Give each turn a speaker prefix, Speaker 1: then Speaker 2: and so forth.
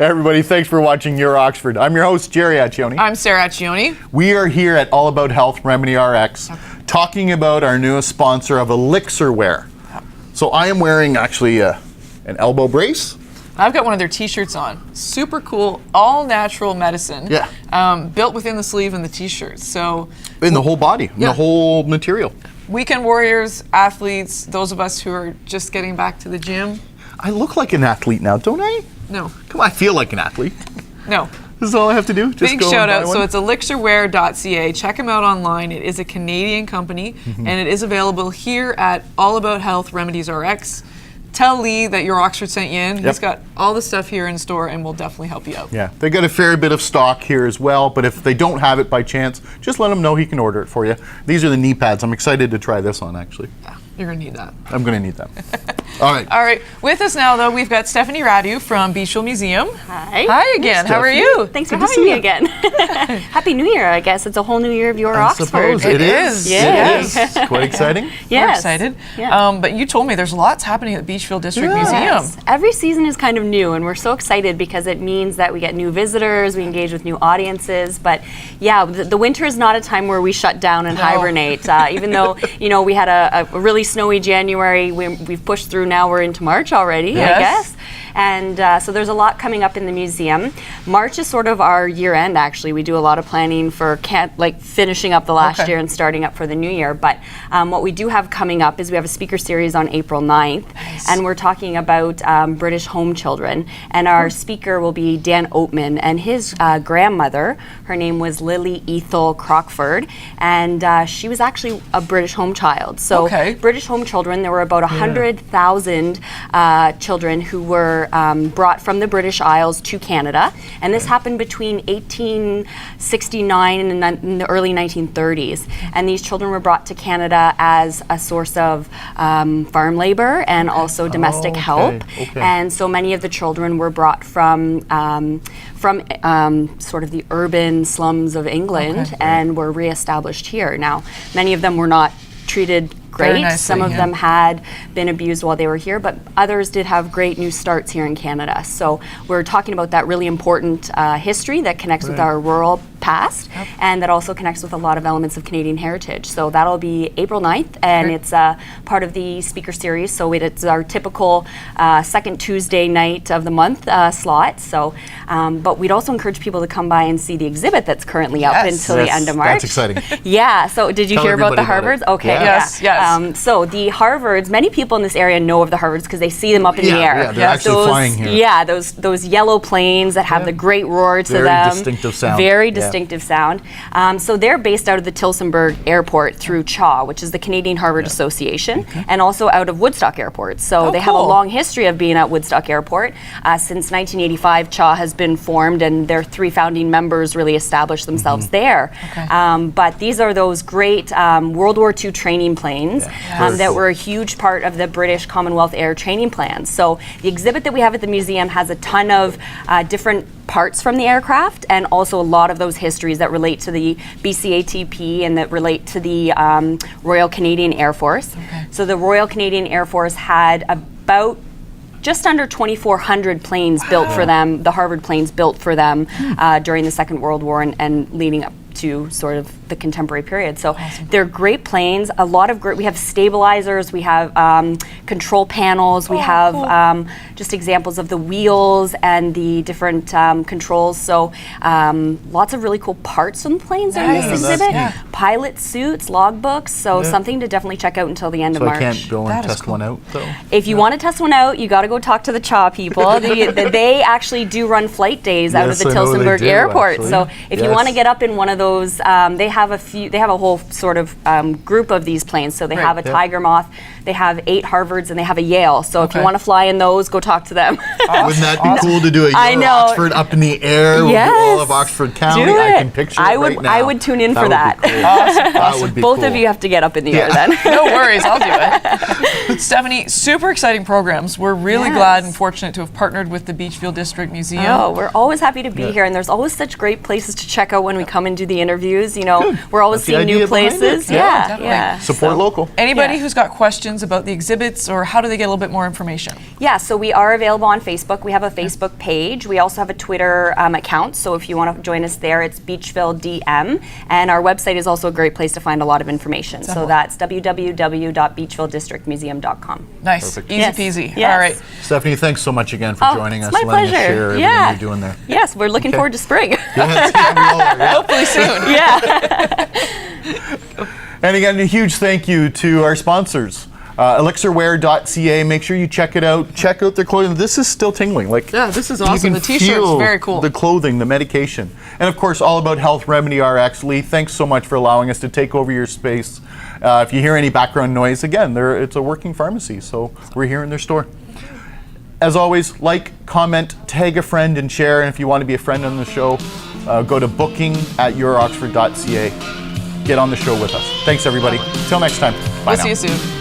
Speaker 1: Everybody, thanks for watching Your Oxford. I'm your host, Jerry Accioni.
Speaker 2: I'm Sarah Accioni.
Speaker 1: We are here at All About Health Remedy RX talking about our newest sponsor of Elixir Wear. So I am wearing actually an elbow brace.
Speaker 2: I've got one of their t-shirts on. Super cool, all natural medicine.
Speaker 1: Yeah.
Speaker 2: Built within the sleeve and the t-shirt. So
Speaker 1: in the whole body, in the whole material.
Speaker 2: Weekend warriors, athletes, those of us who are just getting back to the gym.
Speaker 1: I look like an athlete now, don't I?
Speaker 2: No.
Speaker 1: Come on, I feel like an athlete.
Speaker 2: No.
Speaker 1: This is all I have to do? Just
Speaker 2: Big
Speaker 1: go
Speaker 2: shout
Speaker 1: and buy
Speaker 2: out.
Speaker 1: one?
Speaker 2: So it's elixirwear.ca. Check them out online. It is a Canadian company, and it is available here at All About Health Remedies RX. Tell Lee that Your Oxford sent you in. He's got all the stuff here in store and will definitely help you out.
Speaker 1: Yeah, they got a fair bit of stock here as well, but if they don't have it by chance, just let him know he can order it for you. These are the knee pads. I'm excited to try this on, actually.
Speaker 2: Yeah, you're going to need that.
Speaker 1: I'm going to need them. All right.
Speaker 2: All right. With us now, though, we've got Stephanie Radu from Beachville Museum.
Speaker 3: Hi.
Speaker 2: Hi again. How are you?
Speaker 3: Thanks for having me again. Happy New Year, I guess. It's a whole new year of Your Oxford.
Speaker 1: Suppose it is.
Speaker 3: Yeah.
Speaker 1: It is. It's quite exciting.
Speaker 2: We're excited.
Speaker 3: Yeah.
Speaker 2: But you told me there's lots happening at Beachville District Museum.
Speaker 3: Yes. Every season is kind of new, and we're so excited because it means that we get new visitors, we engage with new audiences. But yeah, the winter is not a time where we shut down and hibernate. Even though, we had a really snowy January, we've pushed through now, we're into March already, I guess. And so there's a lot coming up in the museum. March is sort of our year end, actually. We do a lot of planning for finishing up the last year and starting up for the new year. But what we do have coming up is we have a speaker series on April 9th.
Speaker 2: Nice.
Speaker 3: And we're talking about British home children. And our speaker will be Dan Oatman. And his grandmother, her name was Lily Ethel Crockford. And she was actually a British home child. So British home children, there were about 100,000 children who were brought from the British Isles to Canada, and this happened between 1869 and the early 1930s. And these children were brought to Canada as a source of farm labor and also domestic help. And so many of the children were brought from sort of the urban slums of England and were reestablished here. Now, many of them were not treated great.
Speaker 2: Nicely,
Speaker 3: some of them had been abused while they were here, but others did have great new starts here in Canada. So we're talking about that really important history that connects with our rural past and that also connects with a lot of elements of Canadian heritage. So that'll be April 9th, and it's part of the speaker series. So it's our typical second Tuesday night of the month slot. So, but we'd also encourage people to come by and see the exhibit that's currently up until the end of March.
Speaker 1: That's exciting.
Speaker 3: Yeah. So did you hear about the Harvards? Okay.
Speaker 2: Yes.
Speaker 3: So the Harvards, many people in this area know of the Harvards because they see them up in the air.
Speaker 1: Yeah, they're actually flying here.
Speaker 3: Yeah, those yellow planes that have the great roar to them.
Speaker 1: Very distinctive sound.
Speaker 3: Very distinctive sound. So they're based out of the Tillsonburg Airport through CHA, which is the Canadian Harvard Association, and also out of Woodstock Airport. So they have a long history of being at Woodstock Airport. Since 1985, CHA has been formed, and their three founding members really established themselves there. But these are those great World War II training planes that were a huge part of the British Commonwealth Air training plans. So the exhibit that we have at the museum has a ton of different parts from the aircraft, and also a lot of those histories that relate to the BCATP and that relate to the Royal Canadian Air Force. So the Royal Canadian Air Force had about just under 2,400 planes built for them, the Harvard planes built for them during the Second World War and leading up to sort of the contemporary period. So they're great planes, a lot of we have stabilizers, we have control panels, we have just examples of the wheels and the different controls. So lots of really cool parts from the planes in this exhibit. Pilot suits, logbooks, so something to definitely check out until the end of March.
Speaker 1: So I can't go and test one out, though?
Speaker 3: If you want to test one out, you got to go talk to the CHA people. They actually do run flight days out of the Tillsonburg Airport.
Speaker 1: Actually.
Speaker 3: So if you want to get up in one of those, they have a whole sort of group of these planes. So they have a Tiger Moth, they have 8 Harvards, and they have a Yale. So if you want to fly in those, go talk to them.
Speaker 1: Wouldn't that be cool to do a Oxford up in the air with all of Oxford County?
Speaker 3: Do it.
Speaker 1: I can picture it right now.
Speaker 3: I would tune in for that.
Speaker 1: That would be cool.
Speaker 3: Both of you have to get up in the air then.
Speaker 2: No worries, I'll do it. Stephanie, super exciting programs. We're really glad and fortunate to have partnered with the Beachville District Museum.
Speaker 3: Oh, we're always happy to be here, and there's always such great places to check out when we come and do the interviews. You know, we're always seeing new places.
Speaker 2: Definitely.
Speaker 1: Support local.
Speaker 2: Anybody who's got questions about the exhibits, or how do they get a little bit more information?
Speaker 3: Yeah, so we are available on Facebook. We have a Facebook page. We also have a Twitter account, so if you want to join us there, it's Beachville DM. And our website is also a great place to find a lot of information. So that's www.beachvilledistrictmuseum.com.
Speaker 2: Nice.
Speaker 1: Perfect.
Speaker 2: Easy peasy.
Speaker 3: Yes.
Speaker 2: All right.
Speaker 1: Stephanie, thanks so much again for joining us,
Speaker 3: it's my
Speaker 1: letting us
Speaker 3: pleasure.
Speaker 1: share everything you're doing there.
Speaker 3: Yes, we're looking forward to spring.
Speaker 1: Yes, yeah, we all are, yeah.
Speaker 2: Hopefully soon.
Speaker 1: And again, a huge thank you to our sponsors. Elixirwear.ca. Make sure you check it out. Check out their clothing. This is still tingling. Like,
Speaker 2: Yeah, this is
Speaker 1: you
Speaker 2: awesome.
Speaker 1: can
Speaker 2: The t-shirt's
Speaker 1: feel
Speaker 2: very cool.
Speaker 1: The clothing, the medication, and of course, All About Health Remedy RX. Lee, thanks so much for allowing us to take over your space. If you hear any background noise, again, it's a working pharmacy, so we're here in their store. As always, like, comment, tag a friend, and share. And if you want to be a friend on the show, go to booking@youroxford.ca. Get on the show with us. Thanks, everybody. Till next time. Bye
Speaker 2: We'll
Speaker 1: now.
Speaker 2: see you soon.